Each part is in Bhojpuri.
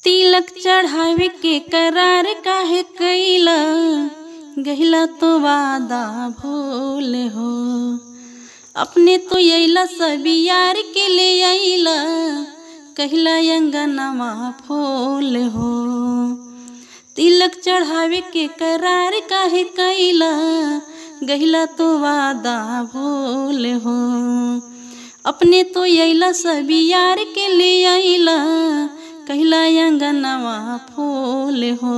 तिलक चढ़ावे के करार काहे कैला, गहिला तो वादा भूल हो। अपने तो अइला सब यार के ले अइला, कहला अंगनवा फूल हो। तिलक चढ़ावे के करार काहे कैला, गहिला तो वादा भूल हो। अपने तो अइला सब यार के ले अइला, कहला अंगनवा फूल हो।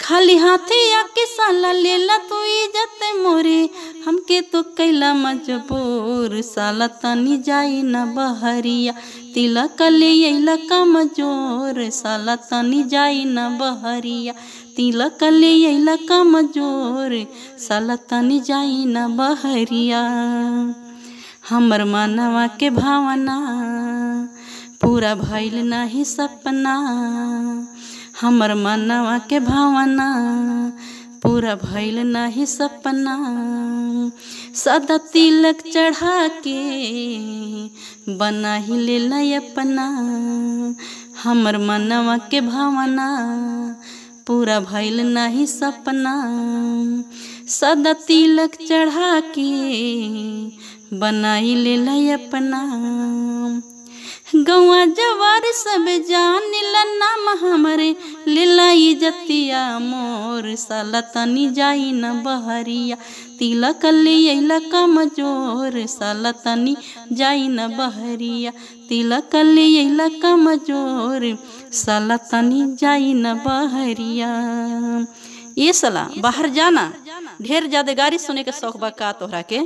खाली हाथे आके साला लेला तो इज्जत मोरे, हमके तो कैला मजबूर। साला तनी जाई न बहरिया, तिलक ले अइला कमजोर। साला तनी जाई न बहरिया, तिलक ले अइला कमजोर। साला तनी जाई न बहरिया। हमर मनवा के भावना पूरा भइल नाही सपना, हमर मनवा के भावना पूरा भइल नाही सपना। सदा तिलक चढ़ा के बना ही लेला अपना, हमर मनवा के भावना पूरा भइल नाही सपना। सदा तिलक चढ़ा के बनाई लेला अपना। गौआ जवार सब जानिला नाम हमरे, लेला इज्जतिया मोर। साला तनी जाई न बहरिया, तिलक ले अइला कमजोर। साला तनी जाई न बहरिया, तिलक ले अइला कमजोर। साला तनी जाई न बहरिया। ये साला बाहर जाना, ढेर ज्यादा गाड़ी सुने के शौक बा का तोहरा के?